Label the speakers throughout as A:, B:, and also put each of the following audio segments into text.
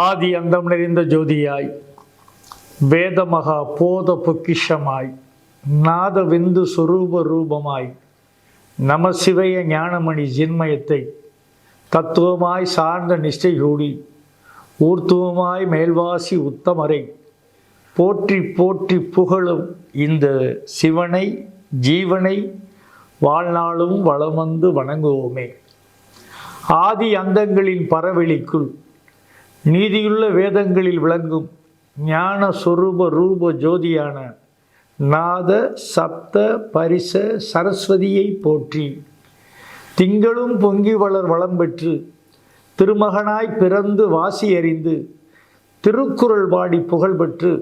A: ஆதி அந்தம் நிறைந்த ஜோதியாய் வேதமகா போத பொக்கிஷமாய் நாத விந்து சொரூப ரூபமாய் நம சிவய ஞானமணி ஜின்மயத்தை தத்துவமாய் சார்ந்த நிஷ்டை கூடி ஊர்த்துவமாய் மேல்வாசி உத்தமரை போற்றி போற்றி புகழும் இந்த சிவனை ஜீவனை வாழ்நாளும் வளமந்து வணங்குவோமே. ஆதி அந்தங்களின் பரவெளிக்குள் நீதியுள்ள வேதங்களில் விளங்கும் ஞான சொரூப ரூப ஜோதியான நாத சப்த பரிச சரஸ்வதியை போற்றி திங்களும் பொங்கி வளர் வளம் பெற்று திருமகனாய் பிறந்து வாசி அறிந்து திருக்குறள் பாடி புகழ் பெற்று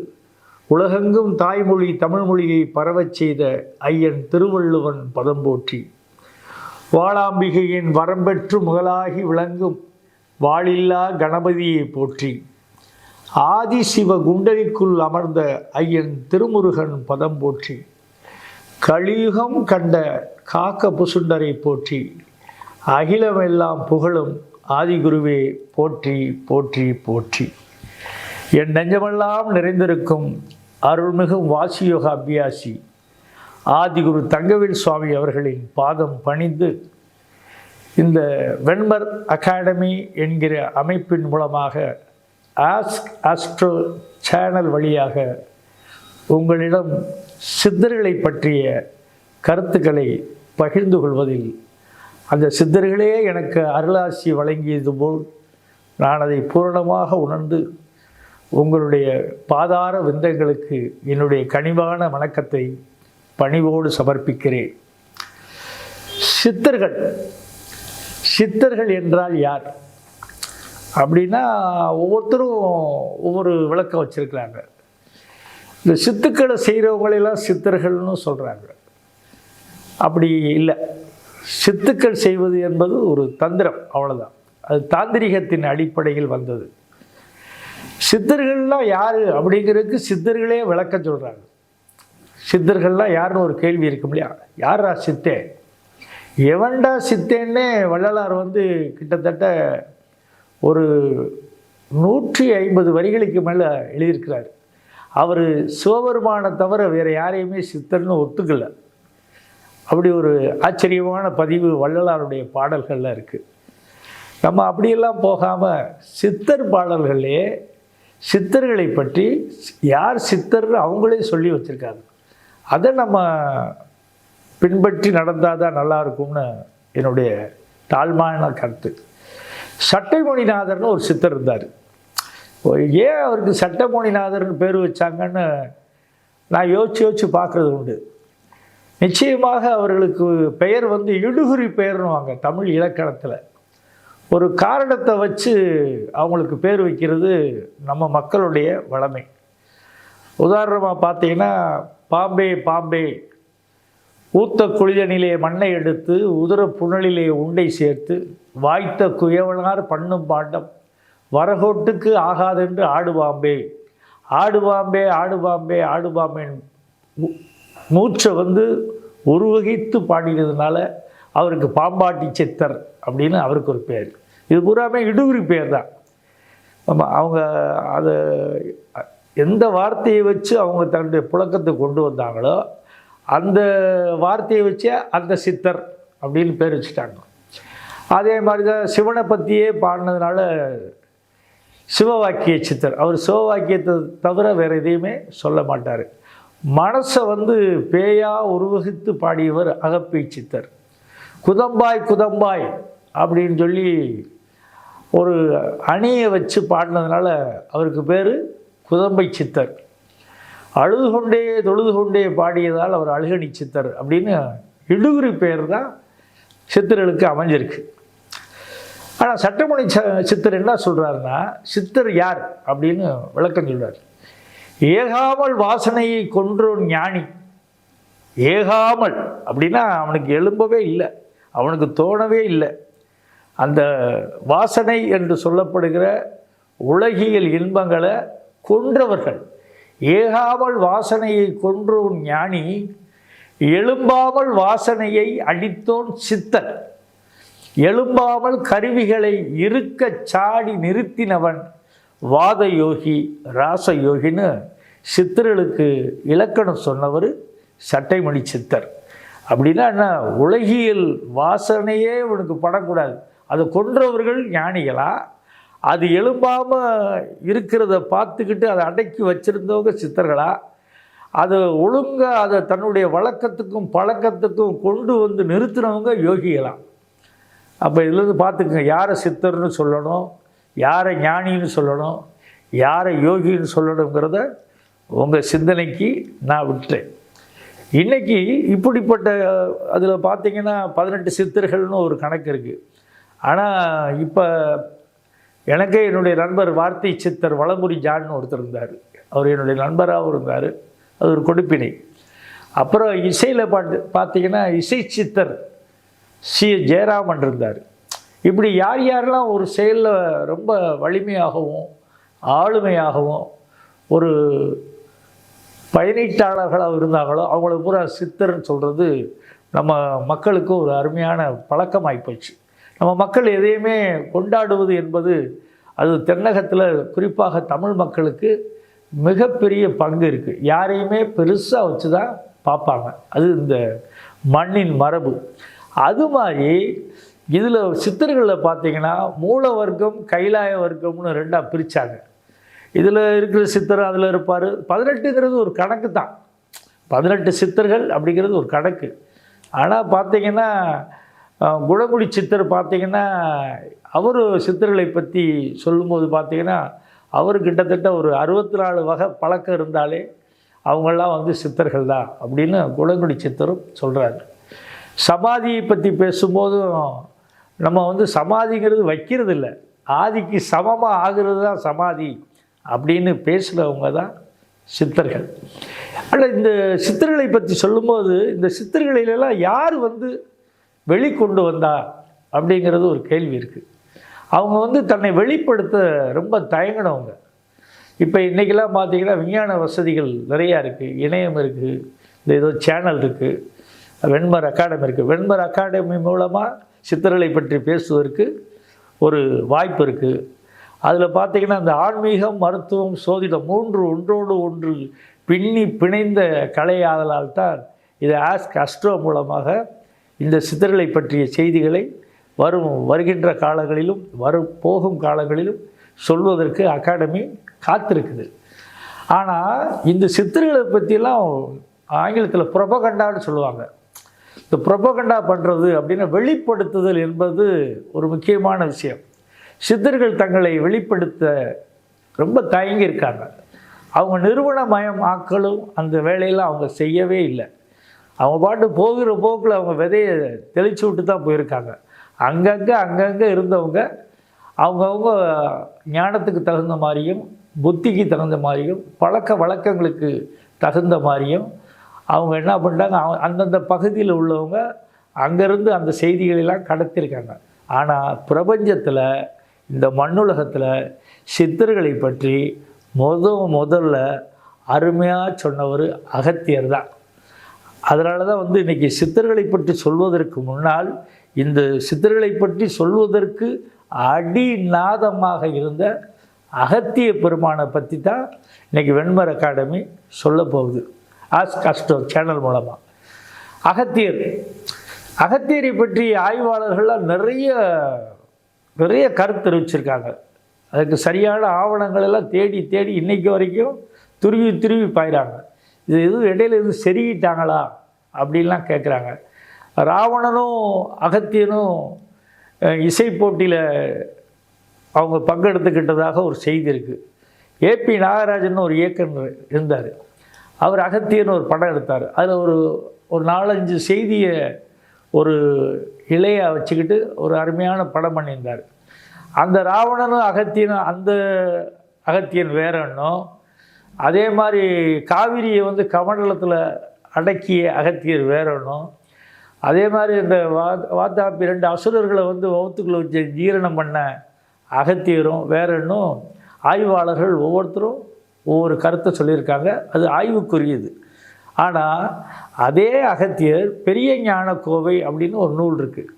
A: உலகெங்கும் தாய்மொழி தமிழ்மொழியை பரவச் செய்த ஐயன் திருவள்ளுவன் பதம் போற்றி வாளாம்பிகையின் வரம்பெற்று முகலாகி விளங்கும் வாளில்லா கணபதியை போற்றி ஆதிசிவ குண்டலிக்குள் அமர்ந்த ஐயன் திருமுருகன் பதம் போற்றி கலியுகம் கண்ட காக்க புசுண்டரை போற்றி அகிலமெல்லாம் புகழும் ஆதிகுருவே போற்றி போற்றி போற்றி. என் நெஞ்சமெல்லாம் நிறைந்திருக்கும் அருள்மிகும் வாசியோக அபியாசி ஆதிகுரு தங்கவேல் சுவாமி அவர்களின் பாதம் பணிந்து இந்த வெண்மர் அகாடமி என்கிற அமைப்பின் மூலமாக ஆஸ்க் ஆஸ்ட்ரோ சேனல் வழியாக உங்களிடம் சித்தர்களை பற்றிய கருத்துக்களை பகிர்ந்து கொள்வதில் அந்த சித்தர்களே எனக்கு அருளாசி வழங்கியது போல் நான் அதை பூரணமாக உணர்ந்து உங்களுடைய பாதார விந்தங்களுக்கு என்னுடைய கனிவான வணக்கத்தை பணிவோடு சமர்ப்பிக்கிறேன். சித்தர்கள் என்றால் யார் அப்படின்னா ஒவ்வொருத்தரும் ஒவ்வொரு விளக்கம் வச்சுருக்கிறாங்க. இந்த சித்துக்களை செய்கிறவங்களெல்லாம் சித்தர்கள்னு சொல்கிறாங்க. அப்படி இல்லை. சித்துக்கள் செய்வது என்பது ஒரு தந்திரம், அவ்வளோதான். அது தாந்திரிகத்தின் அடிப்படையில் வந்தது. சித்தர்கள்லாம் யார் அப்படிங்கிறதுக்கு சித்தர்களே விளக்கம் சொல்கிறாங்க. சித்தர்கள்லாம் யாருன்னு ஒரு கேள்வி இருக்கும் இல்லையா? யாரா சித்தே, எவன்டா சித்தேன்னே வள்ளலார் கிட்டத்தட்ட ஒரு 150 வரிகளுக்கு மேலே எழுதியிருக்கிறார். அவர் சிவபெருமானை தவிர வேறு யாரையுமே சித்தர்னு ஒத்துக்கலை. அப்படி ஒரு ஆச்சரியமான பதிவு வள்ளலாருடைய பாடல்களில் இருக்குது. நம்ம அப்படியெல்லாம் போகாமல் சித்தர் பாடல்களே சித்தர்களை பற்றி யார் சித்தர் அவங்களே சொல்லி வச்சுருக்காங்க. அதை நம்ம பின்பற்றி நடந்தால் தான் நல்லாயிருக்கும்னு என்னுடைய தாழ்மையான கருத்து. சட்டைமணிநாதர்னு ஒரு சித்தர் இருந்தார். ஏன் அவருக்கு சட்டமணிநாதர்னு பேர் வச்சாங்கன்னு நான் யோசித்து பார்க்குறது உண்டு. நிச்சயமாக அவர்களுக்கு பெயர் இடுகுறி பெயர்னுவாங்க தமிழ் இலக்கணத்தில். ஒரு காரணத்தை வச்சு அவங்களுக்கு பேர் வைக்கிறது நம்ம மக்களுடைய வழமை. உதாரணமாக பார்த்தீங்கன்னா, பாம்பே பாம்பே ஊத்த குளிதனிலே மண்ணை எடுத்து உதர புனலிலே உண்டை சேர்த்து வாய்த்த குயவனார் பண்ணும் பாண்டம் வரகோட்டுக்கு ஆகாதென்று ஆடுபாம்பே ஆடுபாம்பே ஆடுபாம்பே ஆடுபாம்பேன் மூச்சை உருவகித்து பாடினதுனால அவருக்கு பாம்பாட்டி சித்தர் அப்படின்னு அவருக்கு ஒரு பேர். இது பூராமே இடுகுறி பேர் தான். அவங்க அதை எந்த வார்த்தையை வச்சு அவங்க தன்னுடைய புழக்கத்தை கொண்டு வந்தாங்களோ அந்த வார்த்தையை வச்சு அந்த சித்தர் அப்படின்னு பேர் வச்சுட்டாங்க. அதே மாதிரி தான் சிவனை பற்றியே பாடினதுனால சிவவாக்கிய சித்தர். அவர் சிவவாக்கியத்தை தவிர வேறு எதையுமே சொல்ல மாட்டார். மனசை பேயா உருவகித்து பாடியவர் அகப்பை சித்தர். குதம்பாய் குதம்பாய் அப்படின்னு சொல்லி ஒரு அணியை வச்சு பாடினதுனால அவருக்கு பேர் குதம்பை சித்தர். அழுது கொண்டே தொழுது கொண்டே பாடியதால் அவர் அழுகணி சித்தர் அப்படின்னு இடுகுறி பெயர் தான் சித்தர்களுக்கு அமைஞ்சிருக்கு. ஆனால் சட்டமணி சித்தர் என்ன சொல்கிறாருன்னா, சித்தர் யார் அப்படின்னு விளக்கம் சொல்கிறார். ஏகாமல் வாசனையை கொன்றோன் ஞானி. ஏகாமல் அப்படின்னா அவனுக்கு எழும்பவே இல்லை, அவனுக்கு தோணவே இல்லை. அந்த வாசனை என்று சொல்லப்படுகிற உலகியல் இன்பங்களை கொன்றவர்கள். ஏகாமல் வாசனையை கொன்றோன் ஞானி, எழும்பாமல் வாசனையை அடித்தோன் சித்தன். எழும்பாமல் கருவிகளை இருக்க சாடி நிறுத்தினவன் வாத யோகி, ராச யோகின்னு சித்தர்களுக்கு இலக்கணம் சொன்னவர் சட்டைமணி சித்தர். அப்படின்னா என்ன, உலகியல் வாசனையே உனக்கு படக்கூடாது. அதை கொன்றவர்கள் ஞானிகளா, அது எழும்பாமல் இருக்கிறத பார்த்துக்கிட்டு அதை அடக்கி வச்சுருந்தவங்க சித்தர்களா, அதை ஒழுங்காக அதை தன்னுடைய வழக்கத்துக்கும் பழக்கத்துக்கும் கொண்டு வந்து நிறுத்தினவங்க யோகிகளா? அப்போ இதுலேருந்து பார்த்துக்குங்க, யாரை சித்தர்னு சொல்லணும், யாரை ஞானின்னு சொல்லணும், யாரை யோகின்னு சொல்லணுங்கிறத உங்கள் சிந்தனைக்கு நான் விட்டேன். இன்றைக்கி இப்படிப்பட்ட அதில் பார்த்திங்கன்னா 18 சித்தர்கள்னு ஒரு கணக்கு இருக்குது. ஆனால் இப்போ எனக்கே என்னுடைய நண்பர் வார்த்தை சித்தர் வளமுரி ஜான்னு ஒருத்தர் இருந்தார். அவர் என்னுடைய நண்பராகவும் இருந்தார். அது ஒரு கொடுப்பினை. அப்புறம் இசையில் பார்த்திங்கன்னா இசை சித்தர் சி ஜெயராமன் இருந்தார். இப்படி யார் யாரெல்லாம் ஒரு செயலில் ரொம்ப வலிமையாகவும் ஆளுமையாகவும் ஒரு பயனீட்டாளர்களாக இருந்தாங்களோ அவங்கள பூரா சித்தர்னு சொல்கிறது நம்ம மக்களுக்கு ஒரு அருமையான பழக்கமாகிப்போச்சு. நம்ம மக்கள் எதையுமே கொண்டாடுவது என்பது அது தென்னகத்தில் குறிப்பாக தமிழ் மக்களுக்கு மிகப்பெரிய பங்கு இருக்குது. யாரையுமே பெருசாக வச்சு தான் பார்ப்பாங்க. அது இந்த மண்ணின் மரபு. அது மாதிரி இதில் சித்தர்களில் பார்த்திங்கன்னா மூல வர்க்கம் கைலாய வர்க்கம்னு ரெண்டாக பிரித்தாங்க. இதில் இருக்கிற சித்தர் அதில் இருப்பார். 18ங்கிறது ஒரு கணக்கு தான். 18 சித்தர்கள் அப்படிங்கிறது ஒரு கணக்கு. ஆனால் பார்த்திங்கன்னா குணங்குடி சித்தர் பார்த்திங்கன்னா அவர் சித்தர்களை பற்றி சொல்லும்போது பார்த்திங்கன்னா அவர் கிட்டத்தட்ட ஒரு 64 வகை பழக்கம் இருந்தாலே அவங்களாம் வந்து சித்தர்கள் தான் அப்படின்னு குணங்குடி சித்தரும் சொல்கிறாரு. சமாதியை பற்றி பேசும்போதும் நம்ம வந்து சமாதிங்கிறது வைக்கிறது இல்லை, ஆதிக்கு சமமாக ஆகிறது தான் சமாதி அப்படின்னு பேசுகிறவங்க தான் சித்தர்கள். ஆனால் இந்த சித்தர்களை பற்றி சொல்லும்போது இந்த சித்தர்களிலெல்லாம் யார் வந்து வெளிக்கொண்டு வந்தா அப்படிங்கிறது ஒரு கேள்வி இருக்குது. அவங்க வந்து தன்னை வெளிப்படுத்த ரொம்ப தயங்கினவங்க. இப்போ இன்றைக்கெல்லாம் பார்த்திங்கன்னா விஞ்ஞான வசதிகள் நிறையா இருக்குது, இணையம் இருக்குது, இந்த ஏதோ சேனல் இருக்குது, வெண்மர் அகாடமி இருக்குது. வெண்மர் அகாடமி மூலமாக சித்தர்களை பற்றி பேசுவதற்கு ஒரு வாய்ப்பு இருக்குது. அதில் பார்த்திங்கன்னா இந்த ஆன்மீகம், மருத்துவம், சோதிடம் 3 ஒன்றோடு ஒன்று பின்னி பிணைந்த கலையாதலால் தான் இது ஆஸ்க் அஸ்ட்ரோ மூலமாக இந்த சித்தர்களை பற்றிய செய்திகளை வருகின்ற காலங்களிலும் போகும் காலங்களிலும் சொல்வதற்கு அகாடமி காத்திருக்குது. ஆனால் இந்த சித்தர்களை பற்றியெல்லாம் ஆங்கிலத்தில் ப்ரொபகண்டான்னு சொல்லுவாங்க. இந்த ப்ரொபகண்டா பண்ணுறது அப்படின்னா வெளிப்படுத்துதல் என்பது ஒரு முக்கியமான விஷயம். சித்தர்கள் தங்களை வெளிப்படுத்த ரொம்ப தயங்கியிருக்காங்க. அவங்க நிறுவனமயம் ஆக்களும் அந்த வேலையில் அவங்க செய்யவே இல்லை. அவங்க பாட்டு போகிற போக்கில் அவங்க விதையை தெளித்து விட்டு தான் போயிருக்காங்க. அங்கங்கே இருந்தவங்க அவங்கவுங்க ஞானத்துக்கு தகுந்த மாதிரியும் புத்திக்கு தகுந்த மாதிரியும் பழக்க வழக்கங்களுக்கு தகுந்த மாதிரியும் அவங்க என்ன பண்ணிட்டாங்க, அந்தந்த பகுதியில் உள்ளவங்க அங்கேருந்து அந்த செய்திகளெல்லாம் கடத்தியிருக்காங்க. ஆனால் பிரபஞ்சத்தில் இந்த மண்ணுலகத்தில் சித்தர்களை பற்றி முதல்ல அருமையாக சொன்னவர் அகத்தியர் தான். அதனால தான் வந்து இன்றைக்கி சித்தர்களை பற்றி சொல்வதற்கு முன்னால் இந்த சித்தர்களை பற்றி சொல்வதற்கு அடிநாதமாக இருந்த அகத்திய பெருமானை பற்றி தான் இன்றைக்கி வெண்மர் அகாடமி சொல்ல போகுது ஆஸ்க் அஸ்ட்ரோ சேனல் மூலமாக. அகத்தியரை பற்றி ஆய்வாளர்கள்லாம் நிறைய கருத்து தெரிவிச்சிருக்காங்க. அதுக்கு சரியான ஆவணங்கள் எல்லாம் தேடி இன்றைக்கு வரைக்கும் துருவி பாயிறாங்க. இது எதுவும் இடையில எதுவும் செருகிட்டாங்களா அப்படின்லாம் கேட்குறாங்க. ராவணனும் அகத்தியனும் இசை போட்டியில் அவங்க பங்கெடுத்துக்கிட்டதாக ஒரு செய்தி இருக்குது. ஏபி நாகராஜன் ஒரு இயக்குனர் இருந்தார். அவர் அகத்தியன்னு ஒரு படம் எடுத்தார். அதில் ஒரு 4-5 செய்தியை ஒரு இலையாக வச்சுக்கிட்டு ஒரு அருமையான படம் பண்ணியிருந்தார். அந்த ராவணனும் அகத்தியனும், அந்த அகத்தியன் வேறன்னும், அதே மாதிரி காவிரியை வந்து கமண்டலத்தில் அடக்கிய அகத்தியர் வேறன்னும், அதே மாதிரி இந்த வாத்தாப்பி 2 அசுரர்களை வந்து வவுத்துக்குள்ள வச்சு ஜீரணம் பண்ண அகத்தியரும் வேறன்னும் ஆய்வாளர்கள் ஒவ்வொருத்தரும் ஒவ்வொரு கருத்தை சொல்லியிருக்காங்க. அது ஆய்வுக்குரியது. ஆனால் அதே அகத்தியர் பெரிய ஞான கோவை அப்படின்னு ஒரு நூல் இருக்குது.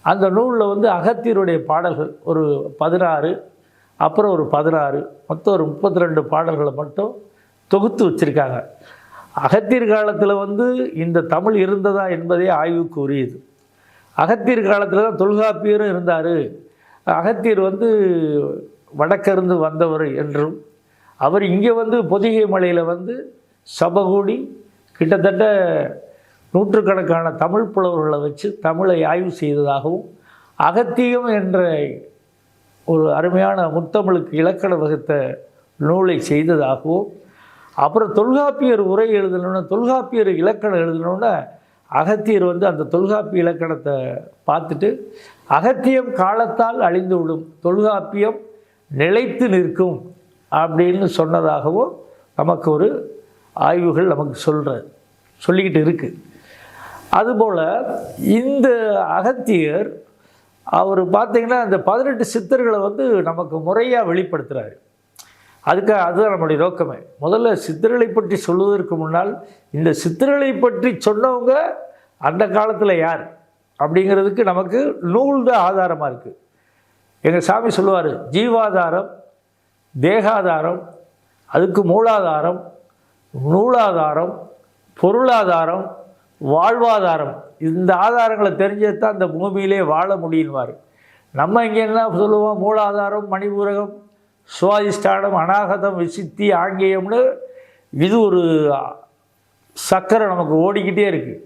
A: அந்த நூலில் வந்து அகத்தியருடைய பாடல்கள் ஒரு 16 அப்புறம் ஒரு 16, மொத்தம் ஒரு 32 பாடல்களை மட்டும் தொகுத்து வச்சுருக்காங்க. அகத்தியர் காலத்தில் வந்து இந்த தமிழ் இருந்ததா என்பதே ஆய்வுக்கு உரியது. அகத்தியர் காலத்தில் தான் தொல்காப்பியரும் இருந்தார். அகத்தியர் வந்து வடக்கிருந்து வந்தவர் என்றும், அவர் இங்கே வந்து பொதிகை மலையில் வந்து சபகூடி கிட்டத்தட்ட நூற்றுக்கணக்கான தமிழ் புலவர்களை வச்சு தமிழை ஆய்வு செய்ததாகவும், அகத்தியம் என்ற ஒரு அருமையான முத்தமிழுக்கு இலக்கண வகுத்த நூலை செய்ததாகவும், அப்புறம் தொல்காப்பியர் உரை எழுதணுன்னா, தொல்காப்பியர் இலக்கணம் எழுதணுன்னா அகத்தியர் வந்து அந்த தொல்காப்பிய இலக்கணத்தை பார்த்துட்டு அகத்தியம் காலத்தால் அழிந்து விடும், தொல்காப்பியம் நிலைத்து நிற்கும் அப்படின்னு சொன்னதாகவும் நமக்கு ஒரு ஆய்வுகள் நமக்கு சொல்லிக்கிட்டு இருக்குது. அதுபோல் இந்த அகத்தியர் அவர் பார்த்திங்கன்னா இந்த 18 சித்தர்களை வந்து நமக்கு முறையாக வெளிப்படுத்துகிறாரு. அதுதான் நம்முடைய நோக்கமே. முதல்ல சித்தர்களை பற்றி சொல்வதற்கு முன்னால் இந்த சித்தர்களை பற்றி சொன்னவங்க அந்த காலத்தில் யார் அப்படிங்கிறதுக்கு நமக்கு நூல் தான் ஆதாரமாக இருக்குது. எங்கள் சாமி சொல்லுவார், ஜீவாதாரம், தேகாதாரம், அதுக்கு மூலாதாரம், நூலாதாரம், பொருளாதாரம், வாழ்வாதாரம், இந்த ஆதாரங்களை தெரிஞ்சது தான் இந்த பூமியிலே வாழ முடியும்வார். நம்ம இங்கே என்ன சொல்லுவோம், மூலாதாரம், மணிபூரகம், சுவாதிஷ்டானம், அநாகதம், விசித்தி, ஆங்கியம்னு இது ஒரு சக்கரை நமக்கு ஓடிக்கிட்டே இருக்குது.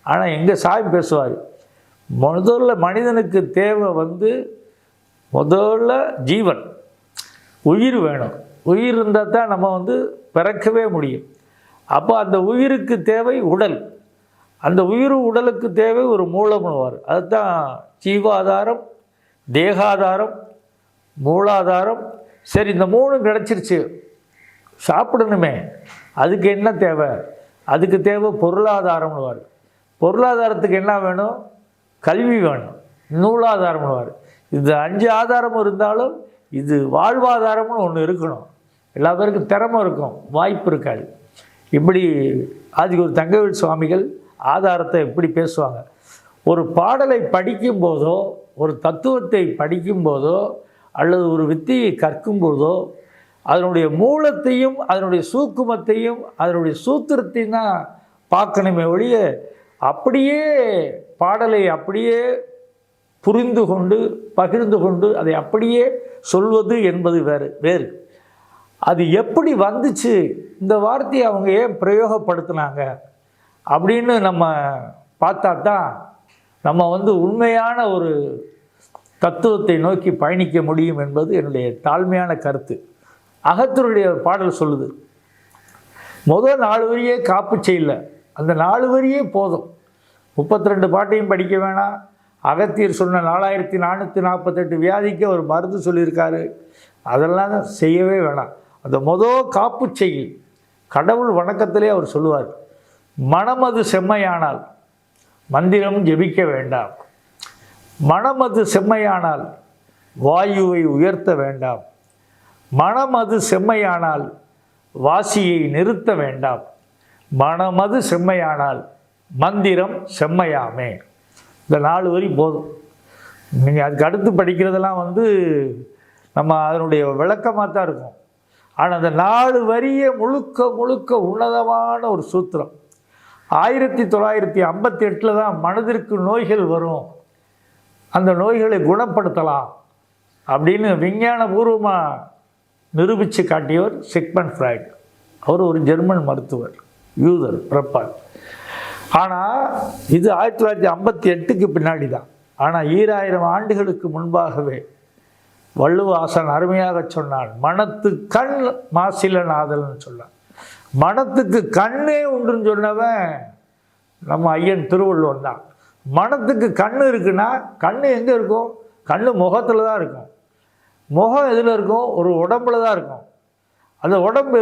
A: ஆனால் எங்கள் சாமி பேசுவார், முதல்ல மனிதனுக்கு தேவை வந்து முதல்ல ஜீவன், உயிர் வேணும். உயிர் இருந்தால் தான் நம்ம வந்து பிறக்கவே முடியும். அப்போ அந்த உயிருக்கு தேவை உடல், அந்த உடலுக்கு தேவை ஒரு மூலம்னுவார். அதுதான் ஜீவாதாரம், தேகாதாரம், மூலாதாரம். சரி, இந்த 3 கிடச்சிருச்சு, சாப்பிடணுமே, அதுக்கு என்ன தேவை? அதுக்கு தேவை பொருளாதாரம்னுவார். பொருளாதாரத்துக்கு என்ன வேணும்? கல்வி வேணும், நூலாதாரம்னுவார். இது 5 ஆதாரம் இருந்தாலும் இது வாழ்வாதாரம்னு ஒன்று இருக்கணும். எல்லா பேருக்கும் திறமை இருக்கும், வாய்ப்பு இருக்காது. இப்படி ஆதிகுரு தங்கவேல் சுவாமிகள் ஆதாரத்தை எப்படி பேசுவாங்க. ஒரு பாடலை படிக்கும்போதோ, ஒரு தத்துவத்தை படிக்கும்போதோ, அல்லது ஒரு வித்தையை கற்கும்போதோ அதனுடைய மூலத்தையும் அதனுடைய சூக்குமத்தையும் அதனுடைய சூத்திரத்தையும் தான் பார்க்கணுமே ஒழிய, அப்படியே பாடலை அப்படியே புரிந்து கொண்டு பகிர்ந்து கொண்டு அதை அப்படியே சொல்வது என்பது வேறு. அது எப்படி வந்துச்சு, இந்த வார்த்தையை அவங்க ஏன் பிரயோகப்படுத்தினாங்க அப்படின்னு நம்ம பார்த்தா தான் நம்ம வந்து உண்மையான ஒரு தத்துவத்தை நோக்கி பயணிக்க முடியும் என்பது என்னுடைய தாழ்மையான கருத்து. அகத்தியருடைய பாடல் சொல்லுது, முதல் 4 வரியே காப்பு செய்யல, அந்த 4 வரியே போதும். 32 பாட்டையும் படிக்க வேணாம். அகத்தியர் சொன்ன 4448 வியாதிக்கு ஒரு மருந்து சொல்லியிருக்காரு, அதெல்லாம் செய்யவே வேணாம். அந்த காப்பு செய்யுள் கடவுள் வணக்கத்திலே அவர் சொல்லுவார், மனமது செம்மையானால் மந்திரம் ஜெபிக்க வேண்டாம், மனமது செம்மையானால் வாயுவை உயர்த்த வேண்டாம், மனமது செம்மையானால் வாசியை நிறுத்த வேண்டாம், மனமது செம்மையானால் மந்திரம் செம்மையாமே. இந்த 4 வரி போதும். நீங்கள் அதுக்கு அடுத்து படிக்கிறதெல்லாம் வந்து நம்ம அதனுடைய விளக்கமாக தான் இருக்கும். ஆனால் அந்த 4 வரியை முழுக்க உன்னதமான ஒரு சூத்திரம். 1958 தான் மனதிற்கு நோய்கள் வரும், அந்த நோய்களை குணப்படுத்தலாம் அப்படின்னு விஞ்ஞானபூர்வமாக நிரூபித்து காட்டியவர் சிக்மண்ட் ஃப்ராய்ட். அவர் ஒரு ஜெர்மன் மருத்துவர், யூதர் பிறப்பார். ஆனால் இது 1958க்கு பின்னாடி தான். ஆனால் 2000 ஆண்டுகளுக்கு முன்பாகவே வள்ளுவாசன் அருமையாக சொன்னான், மனத்து கண் மாசிலநாதல்னு சொன்னான். மனத்துக்கு கண்ணே உண்டுன்னு சொன்னவன் நம்ம ஐயன் திருவள்ளுவர் தான். மனத்துக்கு கண் இருக்குன்னா, கண் எங்கே இருக்கும்? கண் முகத்தில் தான் இருக்கும். முகம் எதில் இருக்கும்? ஒரு உடம்புல தான் இருக்கும். அந்த உடம்பு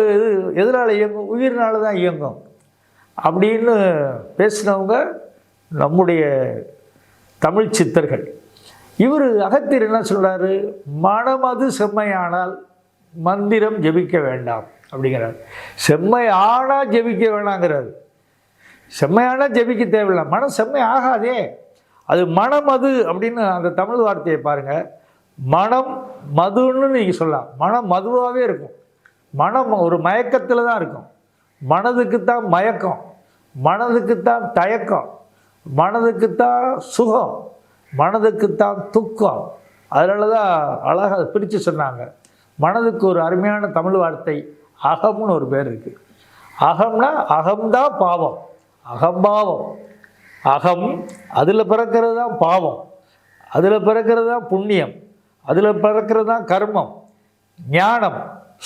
A: எதனால் இயங்கும்? உயிர்னால தான் இயங்கும் அப்படின்னு பேசினவங்க நம்முடைய தமிழ் சித்தர்கள். இவர் அகத்தியர் என்ன சொல்கிறாரு, மனமது செம்மையானால் மந்திரம் ஜெபிக்க வேண்டாம் அப்படிங்கிறார். செம்மை ஆனால் ஜெபிக்க வேணாங்கிறாரு. செம்மையானால் ஜெபிக்க தேவையில்லை, மனம் செம்மை ஆகாதே. அது மனமது அப்படின்னு அந்த தமிழ் வார்த்தையை பாருங்கள். மனம் மதுன்னு நீங்கள் சொல்லலாம். மனம் மதுவாகவே இருக்கும். மனம் ஒரு மயக்கத்தில் தான் இருக்கும். மனதுக்குத்தான் மயக்கம், மனதுக்குத்தான் தயக்கம், மனதுக்குத்தான் சுகம், மனதுக்குத்தான் துக்கம். அதனால தான் அழகாக பிரித்து சொன்னாங்க. மனதுக்கு ஒரு அருமையான தமிழ் வார்த்தை அகம்னு ஒரு பேர் இருக்குது. அகம்னா அகம்தான் பாவம், அகம்பாவம். அகம் அதில் பிறக்கிறது தான் பாவம், அதில் பிறக்கிறது தான் புண்ணியம், அதில் பிறக்கிறது தான் கர்மம். ஞானம்,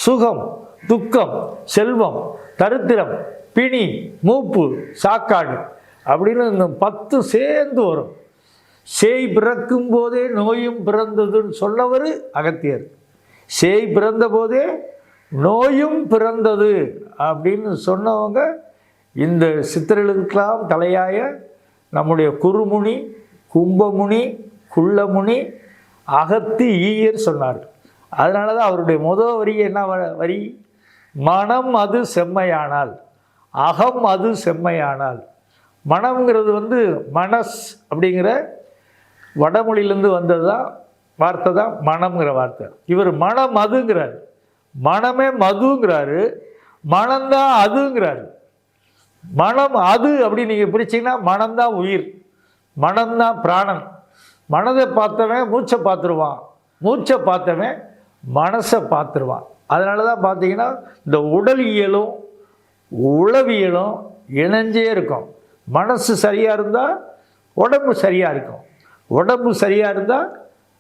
A: சுகம், துக்கம், செல்வம், தரித்திரம், பிணி, மூப்பு, சாக்காடு அப்படின்னு இந்த 10 சேர்ந்து வரும். சேய் பிறக்கும் போதே நோயும் பிறந்ததுன்னு சொன்னவர் அகத்தியர். சேய் பிறந்த போதே நோயும் பிறந்தது அப்படின்னு சொன்னவங்க இந்த சித்தர்களுக்கெல்லாம் தலையாய நம்முடைய குருமுனி, கும்பமுனி, குள்ளமுனி, அகத்தி ஈயர் சொன்னார். அதனால தான் அவருடைய முதல் வரி என்ன வரி? மனம் அது செம்மையானால், அகம் அது செம்மையானால். மனம்ங்கிறது மனஸ் அப்படிங்கிற வடமொழியிலேருந்து வந்தது தான் வார்த்தை தான் மனம்ங்கிற வார்த்தை. இவர் மனம் அதுங்கிறார், மனமே மதுங்கிறாரு, மனம்தான் அதுங்கிறாரு. மனம் அது அப்படி நீங்கள் பிரிச்சிங்கன்னா மனம்தான் உயிர், மனம்தான் பிராணன். மனதை பார்த்தவன் மூச்சை பார்த்துருவான், மூச்சை பார்த்தவன் மனசை பார்த்துருவான். அதனால தான் பார்த்தீங்கன்னா இந்த உடலியலும் உளவியலும் இணைஞ்சே இருக்கும். மனசு சரியாக இருந்தால் உடம்பு சரியாக இருக்கும், உடம்பு சரியாக இருந்தால்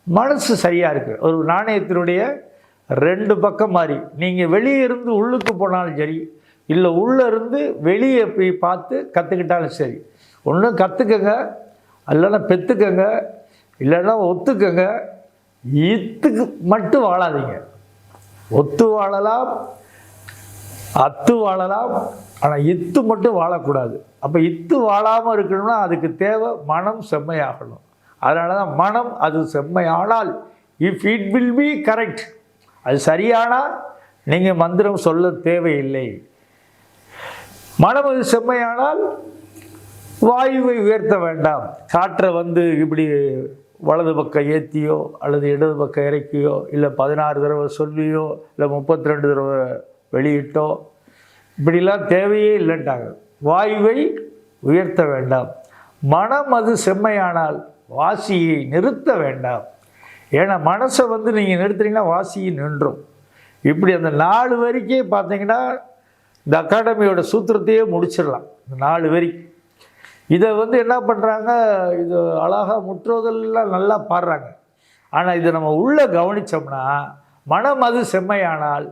A: மனசு சரியாக இருக்குது. ஒரு நாணயத்தினுடைய 2 பக்கம் மாதிரி. நீங்கள் வெளியே இருந்து உள்ளுக்கு போனாலும் சரி, இல்லை உள்ளே இருந்து வெளியே போய் பார்த்து கற்றுக்கிட்டாலும் சரி. ஒன்றும் கற்றுக்கங்க, இல்லைன்னா பெற்றுக்கங்க, இல்லைன்னா ஒத்துக்கங்க. இத்துக்கு மட்டும் வாழாதீங்க. ஒத்து வாழலாம், அத்து வாழலாம், ஆனால் இத்து மட்டும் வாழக்கூடாது. அப்போ இத்து வாழாமல் இருக்கணும்னா அதுக்கு தேவை மனம் செம்மையாகணும். அதனால தான் மனம் அது செம்மையானால், if it will be correct, அது சரியானால் நீங்கள் மந்திரம் சொல்ல தேவையில்லை. மனம் அது செம்மையானால் வாயுவை உயர்த்த வேண்டாம். காற்றை இப்படி வலது பக்கம் ஏற்றியோ அல்லது இடது பக்கம் இறக்கியோ, இல்லை 16 தடவை சொல்லியோ, இல்லை 32 தடவை வெளியிட்டோ, இப்படிலாம் தேவையே இல்லைன்ட்டாங்க. வாயுவை உயர்த்த வேண்டாம். மனம் அது செம்மையானால் வாசியை நிறுத்த வேண்டாம். ஏன்னா மனசை நீங்கள் நிறுத்துறீங்கன்னா வாசியை நின்றும். இப்படி அந்த 4 வரிக்கே பார்த்தீங்கன்னா இந்த அகாடமியோட சூத்திரத்தையே முடிச்சிடலாம். இந்த 4 வரி இதை என்ன பண்ணுறாங்க, இது அழகாக முற்றோதெல்லாம் நல்லா பாடுறாங்க. ஆனால் இதை நம்ம உள்ளே கவனித்தோம்னா, மனம் அது செம்மையானால்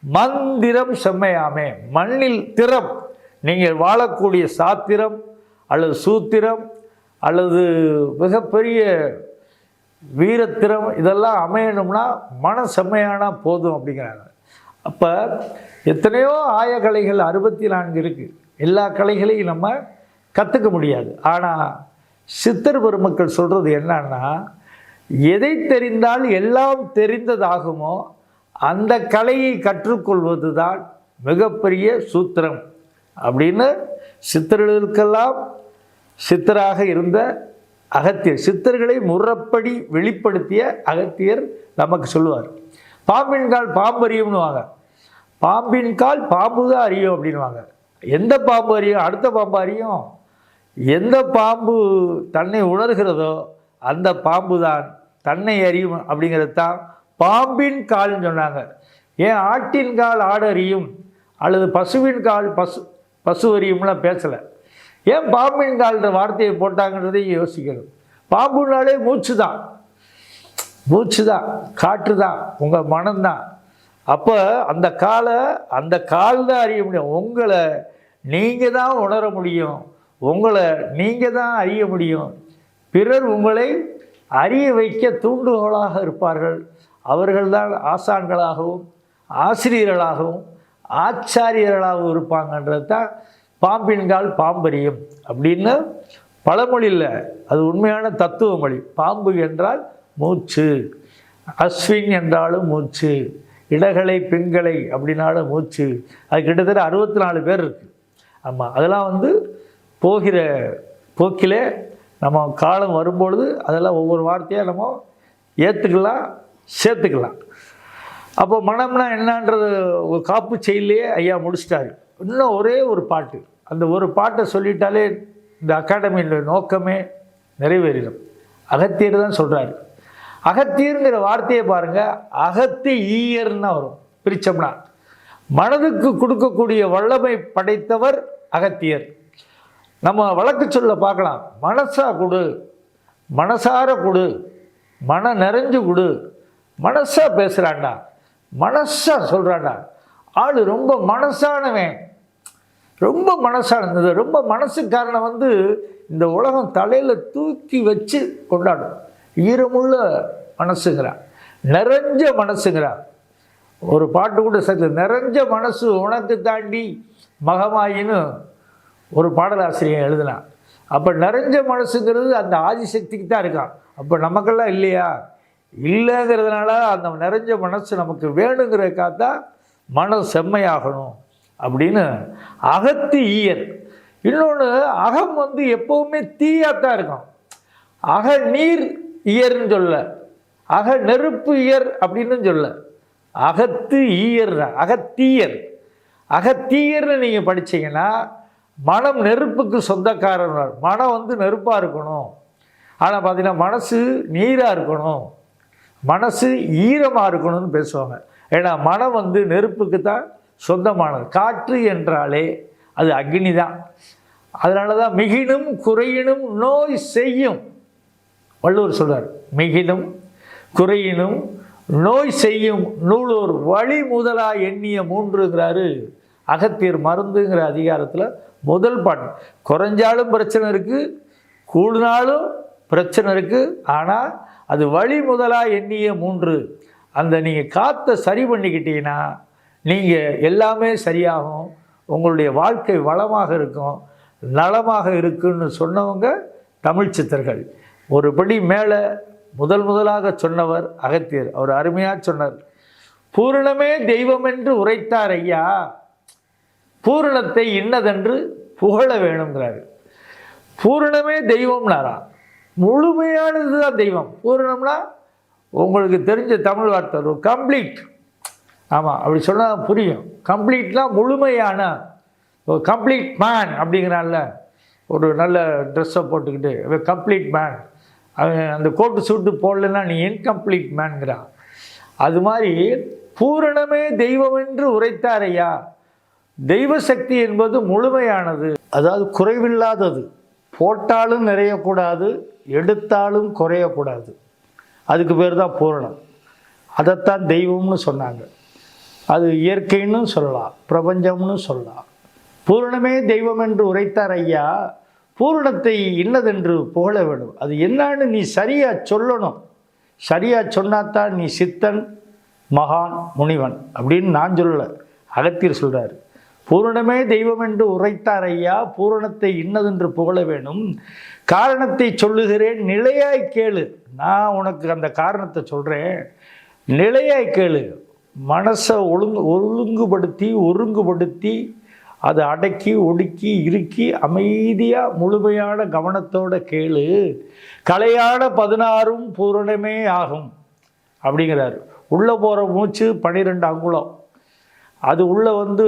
A: மந்திரம் செம்மையாமே. மண்ணில் திறம், நீங்கள் வாழக்கூடிய சாத்திரம் அல்லது சூத்திரம் அல்லது மிகப்பெரிய வீரத்திறம் இதெல்லாம் அமையணும்னா மனம் செம்மையானால் போதும் அப்படிங்கிறாங்க. அப்போ எத்தனையோ ஆயக்கலைகள் 64 இருக்குது. எல்லா கலைகளையும் நம்ம கற்றுக்க முடியாது. ஆனால் சித்தர் பெருமக்கள் சொல்கிறது என்னன்னா, எதை தெரிந்தால் எல்லாம் தெரிந்ததாகுமோ அந்த கலையை கற்றுக்கொள்வது தான் மிகப்பெரிய சூத்திரம் அப்படின்னு சித்தர்களுக்கெல்லாம் சித்தராக இருந்த அகத்தியர், சித்தர்களை முறைப்படி வெளிப்படுத்திய அகத்தியர் நமக்கு சொல்லுவார். பாம்பின் கால் பாம்பு அறியும்னுவாங்க, பாம்பின் கால் பாம்பு தான் அறியும் அப்படின்வாங்க. எந்த பாம்பு அறியும்? அடுத்த பாம்பு அறியும். எந்த பாம்பு தன்னை உணர்கிறதோ அந்த பாம்பு தான் தன்னை அறியும் அப்படிங்கிறது தான் பாம்பின் கால்னு சொன்னாங்க. ஏன் ஆட்டின் கால் ஆடு அறியும் அல்லது பசுவின் கால் பசு அறியும்லாம் பேசலை. ஏன் பாம்பின் கால்ன்ற வார்த்தையை போட்டாங்கன்றதையும் யோசிக்கணும். பாம்புனாலே மூச்சு தான், மூச்சு தான், காற்று தான், உங்கள் மனம்தான். அப்போ அந்த கால் தான் அறிய முடியும். உங்களை நீங்கள் தான் உணர முடியும், உங்களை நீங்கள் தான் அறிய முடியும். பிறர் உங்களை அறிய வைக்க தூண்டுகோலாக இருப்பார்கள். அவர்கள்தான் ஆசான்களாகவும் ஆசிரியர்களாகவும் ஆச்சாரியர்களாகவும் இருப்பாங்கன்றது தான் பாம்பின்கால் பாம்பரியம் அப்படின்னு பழமொழியில் அது உண்மையான தத்துவ மொழி. பாம்பு என்றால் மூச்சு, அஸ்வின் என்றாலும் மூச்சு, இடகலை பெண்களை அப்படின்னாலும் மூச்சு. அது கிட்டத்தட்ட 64 பேர் இருக்குது. ஆமாம், அதெல்லாம் போகிற போக்கில் நம்ம காலம் வரும்பொழுது அதெல்லாம் ஒவ்வொரு வார்த்தையாக நம்ம ஏற்றுக்கலாம், சேர்த்துக்கலாம். அப்போ மனம்னா என்னன்றது ஒரு காப்பு செயலையே ஐயா முடிச்சிட்டாரு. இன்னும் ஒரே ஒரு பாட்டு, அந்த ஒரு பாட்டை சொல்லிட்டாலே இந்த அகாடமியில் நோக்கமே நிறைவேறிடும். அகத்தியர் தான் சொல்கிறாரு. அகத்தியருங்கிற வார்த்தையை பாருங்கள், அகத்து ஈயர்னா வரும். பிரித்தோம்னா மனதுக்கு கொடுக்கக்கூடிய வல்லமை படைத்தவர் அகத்தியர். நம்ம வழக்கு சொல்ல பார்க்கலாம், மனசா கொடு, மனசார கொடு, மன நிறைஞ்சு கொடு, மனசா பேசுகிறான்டா, மனசா சொல்கிறான்டா. ஆள் ரொம்ப மனசானவன், ரொம்ப மனசானது. ரொம்ப மனசுக்காரனை வந்து இந்த உலகம் தலையில் தூக்கி வச்சு கொண்டாடும். ஈரமுள்ள மனசுங்கிறான், நிறைஞ்ச மனசுங்கிறான். ஒரு பாட்டு கூட சேர்த்து, நிறைஞ்ச மனசு உனக்கு தாண்டி மகமாயின்னு ஒரு பாடலாசிரியர் எழுதினான். அப்போ நிறைஞ்ச மனசுங்கிறது அந்த ஆதிசக்திக்கு தான் இருக்கான். அப்போ நமக்கெல்லாம் இல்லையா? இல்லைங்கிறதுனால அந்த நிறைஞ்ச மனசு நமக்கு வேணுங்கிறதுக்காக தான் மனம் செம்மையாகணும் அப்படின்னு அகத்து ஈயர். இன்னொன்று, அகம் வந்து எப்போவுமே தீயாத்தான் இருக்கும். அக நீர் இயர்ன்னு சொல்ல, அக நெருப்பு இயர் அப்படின்னு சொல்ல, அகத்து ஈயர், அகத்தீயர். அகத்தீயர்னு நீங்கள் படித்தீங்கன்னா மனம் நெருப்புக்கு சொந்தக்காரன். மனம் வந்து நெருப்பாக இருக்கணும், ஆனால் பார்த்தீங்கன்னா மனசு நீராக இருக்கணும், மனசு ஈரமாக இருக்கணும்னு பேசுவாங்க. ஏன்னா மனம் வந்து நெருப்புக்கு தான் சொந்தமானது. காற்று என்றாலே அது அக்னி தான். அதனால தான் மிகினும் குறையினும் நோய் செய்யும். வள்ளுவர் சொல்றார், மிகினும் குறையினும் நோய் செய்யும் நூலோர் வழி முதலா எண்ணிய மூன்றுங்கிறாரு அகத்தியர். மருந்துங்கிற அதிகாரத்தில் முதல் பாட்டு. குறைஞ்சாலும் பிரச்சனை இருக்குது, கூடுனாலும் பிரச்சனை இருக்குது, ஆனால் அது வழி முதலா எண்ணிய மூன்று. அந்த நீங்கள் காற்றை சரி பண்ணிக்கிட்டீங்கன்னா நீங்கள் எல்லாமே சரியாகும், உங்களுடைய வாழ்க்கை வளமாக இருக்கும், நலமாக இருக்குன்னு சொன்னவங்க தமிழ் சித்தர்கள். ஒரு படி மேலே முதலாக சொன்னவர் அகத்தியர். அவர் அருமையாக சொன்னார், பூரணமே தெய்வம் என்று உரைத்தார் ஐயா, பூரணத்தை இன்னதென்று புகழ வேணுங்கிறாரு. பூரணமே தெய்வம்னாரா, முழுமையானது தான் தெய்வம். பூரணம்னா உங்களுக்கு தெரிஞ்ச தமிழ் வார்த்தை ஒரு கம்ப்ளீட். ஆமாம், அப்படி சொன்னால் புரியும். கம்ப்ளீட்லாம் முழுமையான, ஒரு கம்ப்ளீட் மேன் அப்படிங்கிறான்ல, ஒரு நல்ல ட்ரெஸ்ஸை போட்டுக்கிட்டு கம்ப்ளீட் மேன். அவன் அந்த கோட்டு சூட்டு போடலன்னா நீ இன்கம்ப்ளீட் மேன்கிறான். அது மாதிரி பூரணமே தெய்வம் என்று உரைத்தார் ஐயா. தெய்வ சக்தி என்பது முழுமையானது, அதாவது குறைவில்லாதது. போட்டாலும் நிறையக்கூடாது, எடுத்தாலும் குறையக்கூடாது. அதுக்கு பேர் தான் பூரணம். அதைத்தான் தெய்வம்னு சொன்னாங்க. அது இயற்கைன்னு சொல்லலாம், பிரபஞ்சம்னு சொல்லலாம். பூரணமே தெய்வம் என்று உரைத்தார் ஐயா, பூரணத்தை இன்னதென்று புகழ வேண்டும். அது என்னன்னு நீ சரியாக சொல்லணும். சரியாக சொன்னாத்தான் நீ சித்தன், மகான், முனிவன் அப்படின்னு நான் சொல்லலை, அகத்தியர் சொல்கிறார். பூரணமே தெய்வம் என்று உரைத்தார் ஐயா, பூரணத்தை இன்னதென்று புகழ வேணும். காரணத்தை சொல்லுகிறேன் நிலையாய் கேளு. நான் உனக்கு அந்த காரணத்தை சொல்கிறேன், நிலையாய் கேளு. மனசை ஒழுங்குபடுத்தி ஒருங்குபடுத்தி அதை அடக்கி ஒடுக்கி இறுக்கி அமைதியாக முழுமையான கவனத்தோட கேளு. கலையான 16 பூரணமே ஆகும் அப்படிங்கிறாரு. உள்ளே போகிற மூச்சு 12 அங்குலம், அது உள்ளே வந்து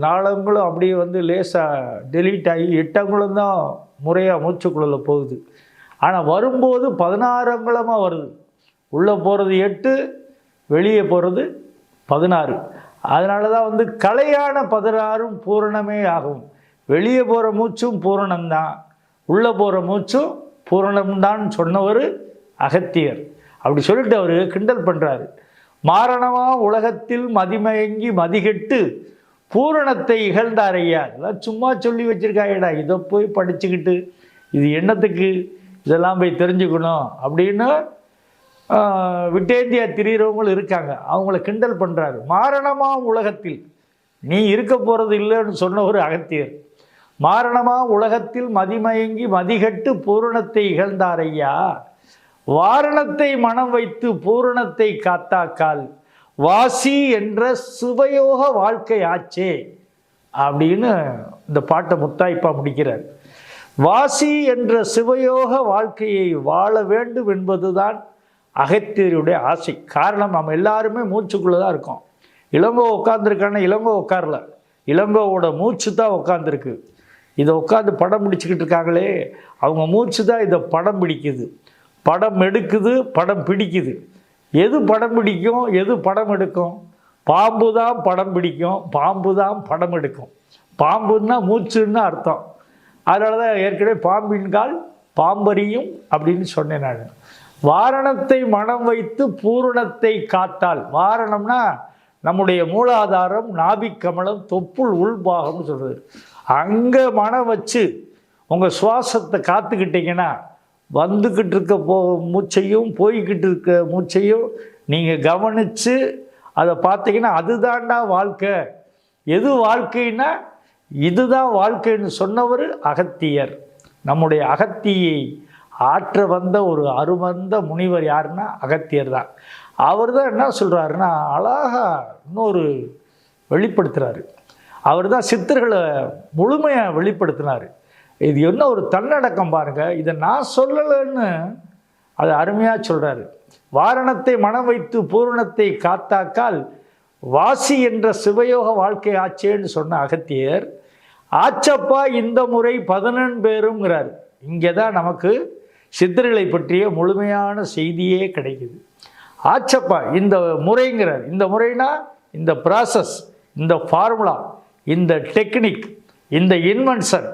A: 4 அங்குலம் அப்படியே வந்து லேசாக டெலீட் ஆகி 8 அங்குலம் தான் முறையாக மூச்சுக்குள்ளே போகுது. ஆனால் வரும்போது 16 அங்குலமாக வருது. உள்ளே போகிறது 8, வெளியே போகிறது 16. அதனால தான் வந்து கலையான 16 பூரணமே ஆகும். வெளியே போகிற மூச்சும் பூரணம்தான், உள்ளே போகிற மூச்சும் பூரணம்தான் சொன்னவர் அகத்தியர். அப்படி சொல்லிட்டு அவர் கிண்டல் பண்ணுறாரு. மாரணமா உலகத்தில் மதிமயங்கி மதிகெட்டு பூரணத்தை இகழ்ந்தார் ஐயா. இதெல்லாம் சும்மா சொல்லி வச்சுருக்காங்கடா, இதை போய் படிச்சுக்கிட்டு இது என்னத்துக்கு, இதெல்லாம் போய் தெரிஞ்சுக்கணும் அப்படின்னு விட்டேந்தியா திரிகிறவங்களும் இருக்காங்க. அவங்கள கிண்டல் பண்ணுறாரு. மாரணமா உலகத்தில் நீ இருக்க போகிறது இல்லைன்னு சொன்ன ஒரு அகத்தியர். மாரணமா உலகத்தில் மதிமயங்கி மதிகட்டு பூரணத்தை இகழ்ந்தார் ஐயா, வாரணத்தை மனம் வைத்து பூரணத்தை காத்தாக்கால் வாசி என்ற சுபயோக வாழ்க்கை ஆச்சே அப்படின்னு இந்த பாட்டை முத்தாய்ப்பா முடிக்கிறார். வாசி என்ற சிவயோக வாழ்க்கையை வாழ வேண்டும் என்பதுதான் அகத்தியருடைய ஆசை. காரணம், நம்ம எல்லாருமே மூச்சுக்குள்ளே தான் இருக்கோம். இளங்கோ உட்காந்துருக்கான, இளங்கோ உட்காரல, இளங்கோவோட மூச்சு தான் உட்காந்துருக்கு. இதை உட்காந்து படம் பிடிச்சிக்கிட்டு இருக்காங்களே, அவங்க மூச்சு தான் இதை படம் பிடிக்குது, படம் எடுக்குது, படம் பிடிக்குது. எது படம் பிடிக்கும், எது படம் எடுக்கும்? பாம்பு தான் படம் பிடிக்கும், பாம்பு தான் படம் எடுக்கும். பாம்புன்னா மூச்சுன்னு அர்த்தம். அதனால தான் ஏற்கனவே பாம்பின்கால் பாம்பரியும் அப்படின்னு சொன்னேன் நான். வாரணத்தை மனம் வைத்து பூரணத்தை காத்தால், வாரணம்னா நம்முடைய மூலாதாரம், நாபிக்கமலம், தொப்புள் உள்பாகம்னு சொல்கிறது. அங்கே மனம் வச்சு உங்கள் சுவாசத்தை காத்துக்கிட்டீங்கன்னா வந்துக்கிட்டு இருக்க மூச்சையும் போய்கிட்டு இருக்க மூச்சையும் நீங்கள் கவனித்து அதை பார்த்தீங்கன்னா அதுதான்டா வாழ்க்கை. எது வாழ்க்கைன்னா இதுதான் வாழ்க்கைன்னு சொன்னவர் அகத்தியர். நம்முடைய அகத்தியை ஆற்ற வந்த ஒரு அருமந்த முனிவர் யாருன்னா அகத்தியர் தான். அவர் தான் என்ன சொல்கிறாருன்னா அழகா இன்னொரு வெளிப்படுத்துகிறாரு. அவர் தான் சித்தர்களை முழுமையாக வெளிப்படுத்தினார். இது என்ன ஒரு தன்னடக்கம் பாருங்கள். இதை நான் சொல்லலைன்னு அது அருமையாக சொல்கிறாரு. வாரணத்தை மனம் வைத்து பூரணத்தை காத்தாக்கால் வாசி என்ற சிவயோக வாழ்க்கை ஆச்சேன்னு சொன்ன அகத்தியர் ஆச்சப்பா இந்த முறை 11 பேருங்கிறார். இங்கே தான் நமக்கு சித்தர்களை பற்றிய முழுமையான செய்தியே கிடைக்குது. ஆச்சப்பா இந்த முறைங்கிறார். இந்த முறைனா இந்த ப்ராசஸ், இந்த ஃபார்முலா, இந்த டெக்னிக், இந்த இன்வென்ஷன்,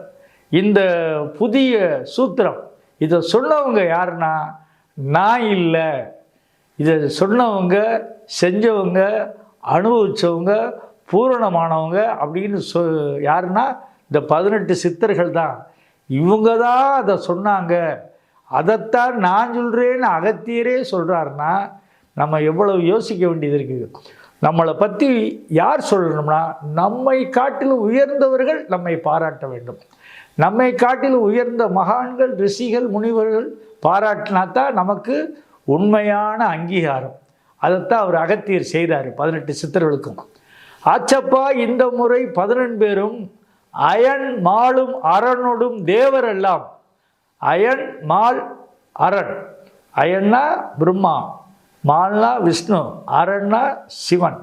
A: இந்த புதிய சூத்திரம், இதை சொன்னவங்க யாருன்னா நான் இல்லை. இதை சொன்னவங்க, செஞ்சவங்க, அனுபவித்தவங்க, பூரணமானவங்க அப்படின்னு யாருன்னா இந்த 18 சித்தர்கள் தான். இவங்க தான் அதை சொன்னாங்க. அதைத்தான் நான் சொல்கிறேன்னு அகத்தியரே சொல்கிறாருன்னா நம்ம எவ்வளவு யோசிக்க வேண்டியது இருக்குது. நம்மளை பற்றி யார் சொல்லணும்னா நம்மை காட்டிலும் உயர்ந்தவர்கள் நம்மை பாராட்ட வேண்டும். நம்மை காட்டிலும் உயர்ந்த மகான்கள், ரிஷிகள், முனிவர்கள் பாராட்டினா தான் நமக்கு உண்மையான அங்கீகாரம். அதைத்தான் அவர் அகத்தியர் செய்கிறார் 18 சித்தர்களுக்கும். ஆச்சப்பா இந்த முறை 11 பேரும் அயன் மாலும் அரணொடும் தேவர் எல்லாம். அயன் மால் அரண். அயன்னா பிரம்மா, மால்னா விஷ்ணு, அரண்னா சிவன்.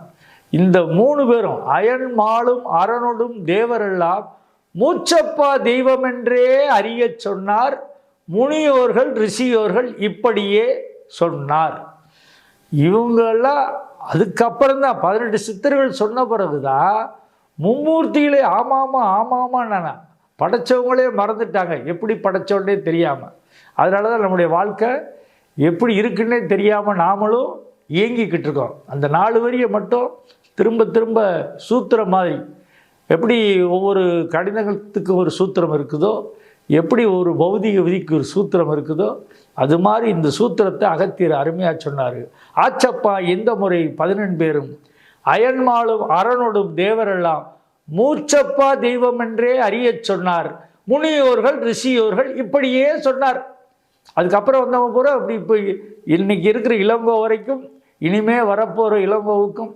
A: இந்த 3 பேரும் அயன் மாலும் அரணொடும் தேவரெல்லாம் மூச்சப்பா தெய்வமென்றே அறிய சொன்னார். முனியோர்கள், ரிஷியோர்கள் இப்படியே சொன்னார். இவங்கெல்லாம் அதுக்கப்புறம் தான் 18 சித்தர்கள் சொன்ன பிறகுதான் மும்மூர்த்திகளே ஆமாமா நான் படைச்சவங்களே மறந்துட்டாங்க. எப்படி படைச்சோன்னே தெரியாமல். அதனால தான் நம்முடைய வாழ்க்கை எப்படி இருக்குன்னே தெரியாமல் நாமளும் இயங்கிக்கிட்டு இருக்கோம். அந்த 4 வரியை மட்டும் திரும்ப திரும்ப சூத்திரம் மாதிரி, எப்படி ஒவ்வொரு கடிதத்துக்கு ஒரு சூத்திரம் இருக்குதோ, எப்படி ஒரு பௌதிக விதிக்கு ஒரு சூத்திரம் இருக்குதோ, அது மாதிரி இந்த சூத்திரத்தை அகத்தியர் அருமையாக சொன்னார். ஆச்சப்பா இந்த முறை 11 பேரும் அயன்மாலும் அரணொடும் தேவரெல்லாம் மூச்சப்பா தெய்வம் என்றே அறிய சொன்னார். முனியோர்கள், ரிஷியோர்கள் இப்படியே சொன்னார். அதுக்கப்புறம் வந்தவங்க பூரா அப்படி இப்போ இன்னைக்கு இருக்கிற இளங்கோ வரைக்கும், இனிமே வரப்போகிற இளங்கோவுக்கும்,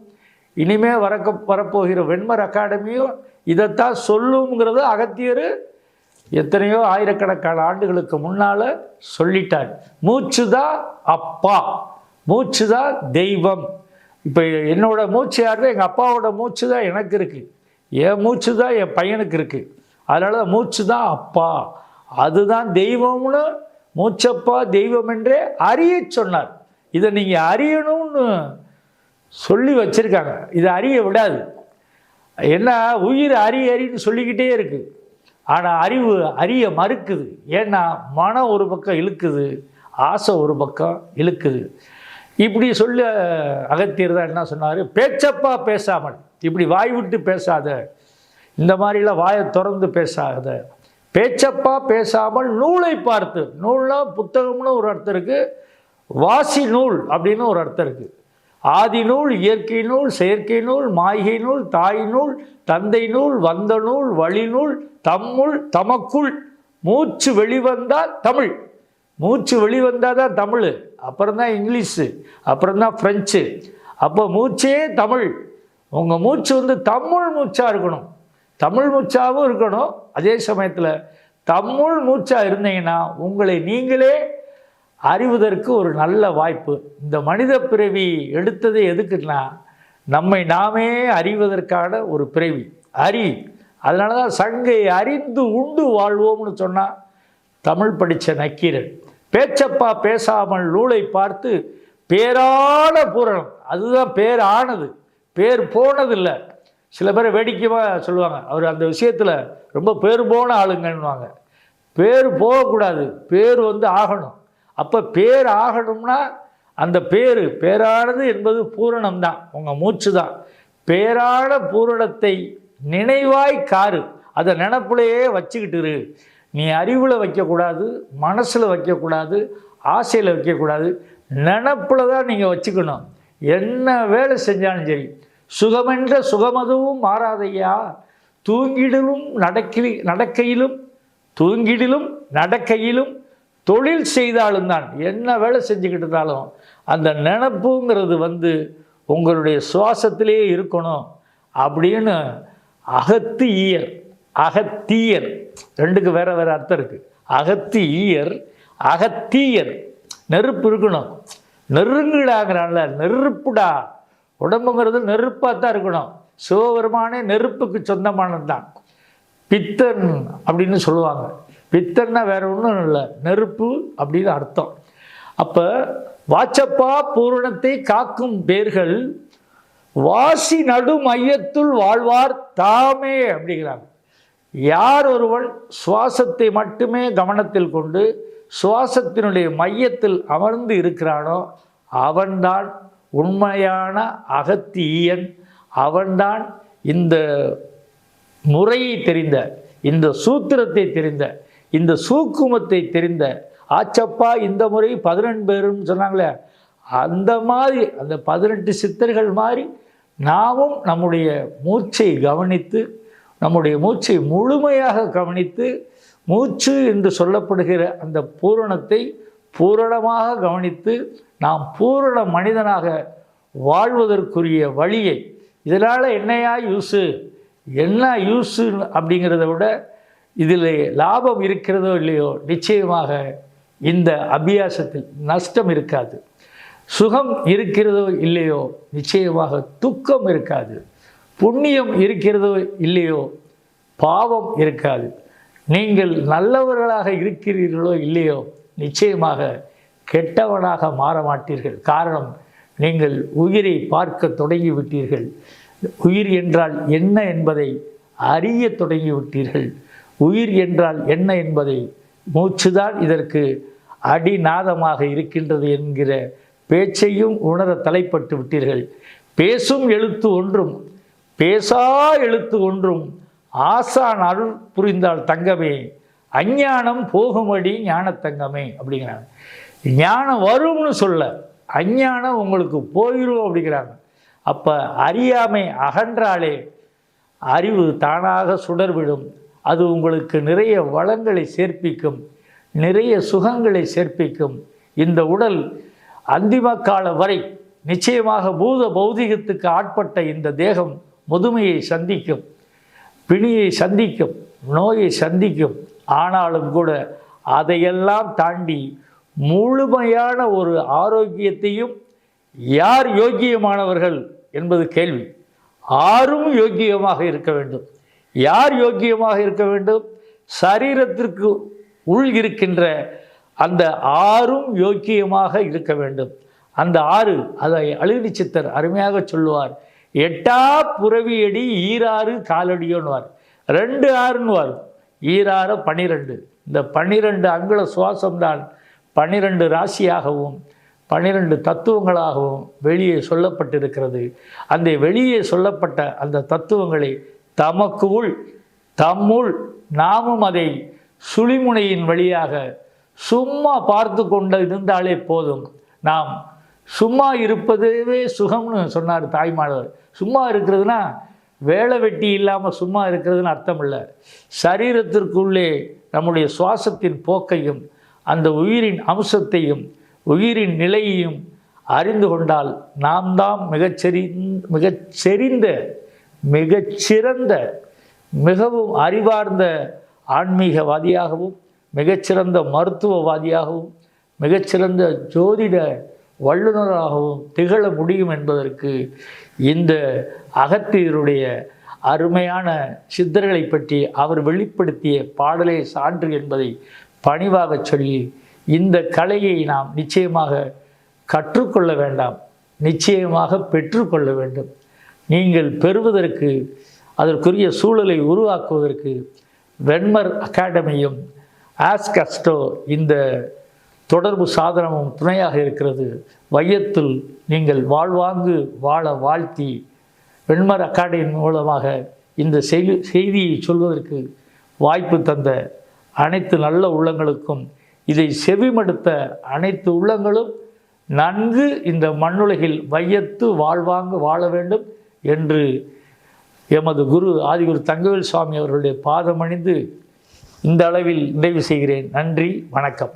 A: இனிமே வரப்போகிற வெண்மர் அகாடமியும் இதைத்தான் சொல்லுங்கிறத அகத்தியர் எத்தனையோ ஆயிரக்கணக்கான ஆண்டுகளுக்கு முன்னால் சொல்லிட்டார். மூச்சு தான் அப்பா, மூச்சு தான் தெய்வம். இப்போ என்னோட மூச்சு யாருன்னா எங்கள் அப்பாவோட மூச்சு தான் எனக்கு இருக்குது, என் மூச்சு தான் என் பையனுக்கு இருக்குது. அதனால தான் மூச்சு தான் அப்பா, அதுதான் தெய்வம்னு மூச்சப்பா தெய்வம் என்றே அறிய சொன்னார். இதை நீங்கள் அறியணும்னு சொல்லி வச்சுருக்காங்க. இதை அறிய விடாது. ஏன்னா உயிர் அறின்னு சொல்லிக்கிட்டே இருக்குது. ஆனால் அறிவு அறிய மறுக்குது. ஏன்னா மனம் ஒரு பக்கம் இழுக்குது, ஆசை ஒரு பக்கம் இழுக்குது. இப்படி சொல்ல அகத்தியர் தான் என்ன சொன்னார், பேச்சப்பா பேசாமல், இப்படி வாய் விட்டு பேசாத, இந்த மாதிரிலாம் வாயை திறந்து பேசாத, பேச்சப்பா பேசாமல் நூலை பார்த்து. நூல்னா புத்தகம்னு ஒரு அர்த்தம் இருக்குது, வாசி நூல் அப்படின்னு ஒரு அர்த்தம் இருக்குது. ஆதி நூல், இயற்கை நூல், செயற்கை நூல், மாய்கை நூல், தாய் நூல், தந்தை நூல், வந்த நூல், வழி நூல், தம்முள் தமக்குள் மூச்சு வெளிவந்தால் தமிழ். மூச்சு வெளிவந்தால் தான் தமிழ், அப்புறம்தான் இங்கிலீஷு, அப்புறம்தான் ஃப்ரெஞ்சு. அப்போ மூச்சே தமிழ். உங்கள் மூச்சு தமிழ் மூச்சாக இருக்கணும், தமிழ் மூச்சாகவும் இருக்கணும். அதே சமயத்தில் தமிழ் மூச்சாக இருந்தீங்கன்னா உங்களை நீங்களே அறிவதற்கு ஒரு நல்ல வாய்ப்பு. இந்த மனித பிறவி எடுத்தது எதுக்குன்னா நம்மை நாமே அறிவதற்கான ஒரு பிறவி. அதனால தான் சங்கை அறிந்து உண்டு வாழ்வோம்னு சொன்னால் தமிழ் படித்த நக்கீரன். பேச்சப்பா பேசாமல் நூலை பார்த்து பேரான பூரணம், அதுதான் பேர் ஆனது, பேர் போனதில்லை. சில பேர் வேடிக்கையாக சொல்லுவாங்க, அவர் அந்த விஷயத்தில் ரொம்ப பேர் போன ஆளுங்கன்னுவாங்க. பேர் போகக்கூடாது, பேர் ஆகணும். அப்போ பேர் ஆகணும்னா அந்த பேரானது என்பது பூரணம் தான், உங்கள் மூச்சு தான். பேரான பூரணத்தை நினைவாய் காரு, அதை நினப்புலையே வச்சுக்கிட்டு. நீ அறிவில் வைக்கக்கூடாது, மனசில் வைக்கக்கூடாது, ஆசையில் வைக்கக்கூடாது, நினப்பில் தான் நீங்கள் வச்சுக்கணும். என்ன வேலை செஞ்சாலும் சரி. சுகமென்ற சுகமதுவும் மாறாதையா, தூங்கிடிலும் நடக்கையிலும் தொழில் செய்தாலும் தான். என்ன வேலை செஞ்சுக்கிட்டு இருந்தாலும் அந்த நினப்புங்கிறது உங்களுடைய சுவாசத்திலே இருக்கணும் அப்படின்னு அகத்தியர் ரெண்டுக்கு வேற வேற அர்த்தம் இருக்குது. அகத்தியர் நெருப்பு இருக்கணும். நெருங்குடாங்கிறான்ல, நெருப்புடா. உடம்புங்கிறது நெருப்பாக தான் இருக்கணும். சிவபெருமானே நெருப்புக்கு சொந்தமானது தான். பித்தன் அப்படின்னு சொல்லுவாங்க. பித்தன்னா வேற ஒன்றும் இல்லை, நெருப்பு அப்படின்னு அர்த்தம். அப்போ வாச்சப்பா பூரணத்தை காக்கும் பேர்கள் வாசி நடு மையத்துள் வாழ்வார் தாமே அப்படிங்கிறாங்க. யார் ஒருவன் சுவாசத்தை மட்டுமே கவனத்தில் கொண்டு சுவாசத்தினுடைய மையத்தில் அமர்ந்து இருக்கிறானோ அவன்தான் உண்மையான அகத்தியன். அவன்தான் இந்த முறையை தெரிந்த, இந்த சூத்திரத்தை தெரிந்த, இந்த சூக்குமத்தை தெரிந்த. ஆச்சப்பா இந்த முறை 18 பேருன்னு சொன்னாங்களே, அந்த மாதிரி அந்த 18 சித்தர்கள் மாதிரி நாமும் நம்முடைய மூச்சை கவனித்து, நம்முடைய மூச்சை முழுமையாக கவனித்து, மூச்சு என்று சொல்லப்படுகிற அந்த பூரணத்தை பூரணமாக கவனித்து நாம் பூரண மனிதனாக வாழ்வதற்குரிய வழியை. இதனால் என்னையா என்ன யூஸு அப்படிங்கிறத விட இதில் லாபம் இருக்கிறதோ இல்லையோ, நிச்சயமாக இந்த அபியாசத்தில் நஷ்டம் இருக்காது. சுகம் இருக்கிறதோ இல்லையோ, நிச்சயமாக துக்கம் இருக்காது. புண்ணியம் இருக்கிறதோ இல்லையோ, பாவம் இருக்காது. நீங்கள் நல்லவர்களாக இருக்கிறீர்களோ இல்லையோ, நிச்சயமாக கெட்டவனாக மாற மாட்டீர்கள். காரணம், நீங்கள் உயிரை பார்க்க தொடங்கிவிட்டீர்கள். உயிர் என்றால் என்ன என்பதை அறிய தொடங்கிவிட்டீர்கள். உயிர் என்றால் என்ன என்பதை மூச்சுதான் இதற்கு அடிநாதமாக இருக்கின்றது என்கிற பேச்சையும் உணர தலைப்பட்டு விட்டீர்கள். பேசும் எழுத்து ஒன்றும் பேசா எழுத்து ஒன்றும் ஆசான் அருள் புரிந்தால் தங்கமே, அஞ்ஞானம் போகுமடி ஞானத்தங்கமே அப்படிங்கிறாங்க. ஞானம் வரும்னு சொல்ல, அஞ்ஞானம் உங்களுக்கு போயிடும் அப்படிங்கிறாங்க. அப்போ அறியாமை அகன்றாலே அறிவு தானாக சுடர்விடும். அது உங்களுக்கு நிறைய வளங்களை சேர்ப்பிக்கும், நிறைய சுகங்களை சேர்ப்பிக்கும். இந்த உடல் அந்திம கால வரை நிச்சயமாக பூத பௌதிகத்துக்கு ஆட்பட்ட இந்த தேகம் முதுமையை சந்திக்கும், பிணியை சந்திக்கும், நோயை சந்திக்கும். ஆனாலும் கூட அதையெல்லாம் தாண்டி முழுமையான ஒரு ஆரோக்கியத்தையும், யார் யோக்கியமானவர்கள் என்பது கேள்வி. ஆறும் யோக்கியமாக இருக்க வேண்டும். யார் யோக்கியமாக இருக்க வேண்டும்? சரீரத்திற்கு உள் இருக்கின்ற அந்த ஆறும் யோக்கியமாக இருக்க வேண்டும். அந்த ஆறு, அதை அழுதி சித்தர் அருமையாக சொல்லுவார். 8 புறவியடி ஈராறு காலடியோன்னுவார். 2 ஆறுன்னுவார். ஈராறு 12. இந்த 12 அங்குல சுவாசம்தான் 12 ராசியாகவும் 12 தத்துவங்களாகவும் வெளியே சொல்லப்பட்டிருக்கிறது. அந்த வெளியே சொல்லப்பட்ட அந்த தத்துவங்களை தம்முள் நாமும் அதை சுழிமுனையின் வழியாக சும்மா பார்த்து கொண்டு இருந்தாலே போதும். நாம் சும்மா இருப்பதுவே சுகம்னு சொன்னார் தாய்மானவர். சும்மா இருக்கிறதுனா வேலை வெட்டி இல்லாமல் சும்மா இருக்கிறதுன்னு அர்த்தம் இல்லை. சரீரத்திற்குள்ளே நம்முடைய சுவாசத்தின் போக்கையும் அந்த உயிரின் அம்சத்தையும் உயிரின் நிலையையும் அறிந்து கொண்டால் நாம் தான் மிகச்சிறந்த மிகவும் அறிவார்ந்த ஆன்மீகவாதியாகவும் மிகச்சிறந்த மருத்துவவாதியாகவும் மிகச்சிறந்த ஜோதிட வல்லுநராகவும் திகழ முடியும் என்பதற்கு இந்த அகத்தியருடைய அருமையான சித்தர்களை பற்றி அவர் வெளிப்படுத்திய பாடலே சான்று என்பதை பணிவாக சொல்லி, இந்த கலையை நாம் நிச்சயமாக கற்றுக்கொள்ள வேண்டாம், நிச்சயமாக பெற்றுக்கொள்ள வேண்டும். நீங்கள் பெறுவதற்கு, அதற்குரிய சூழலை உருவாக்குவதற்கு வெண்மர் அகாடமியும் ஆஸ்கஸ்டோ இந்த தொடர்பு சாதனமும் துணையாக இருக்கிறது. வையத்தில் நீங்கள் வாழ்வாங்கு வாழ வாழ்த்தி வெண்மர் அகாடமி மூலமாக இந்த செய்தியை சொல்வதற்கு வாய்ப்பு தந்த அனைத்து நல்ல உள்ளங்களுக்கும், இதை செவிமடுத்த அனைத்து உள்ளங்களும் நன்கு இந்த மண்ணுலகில் வையத்து வாழ்வாங்கு வாழ வேண்டும் என்று எமது குரு ஆதிகுரு தங்கவேல் சுவாமி அவர்களுடைய பாதமணிந்து இந்த அளவில் நிறைவு செய்கிறேன். நன்றி, வணக்கம்.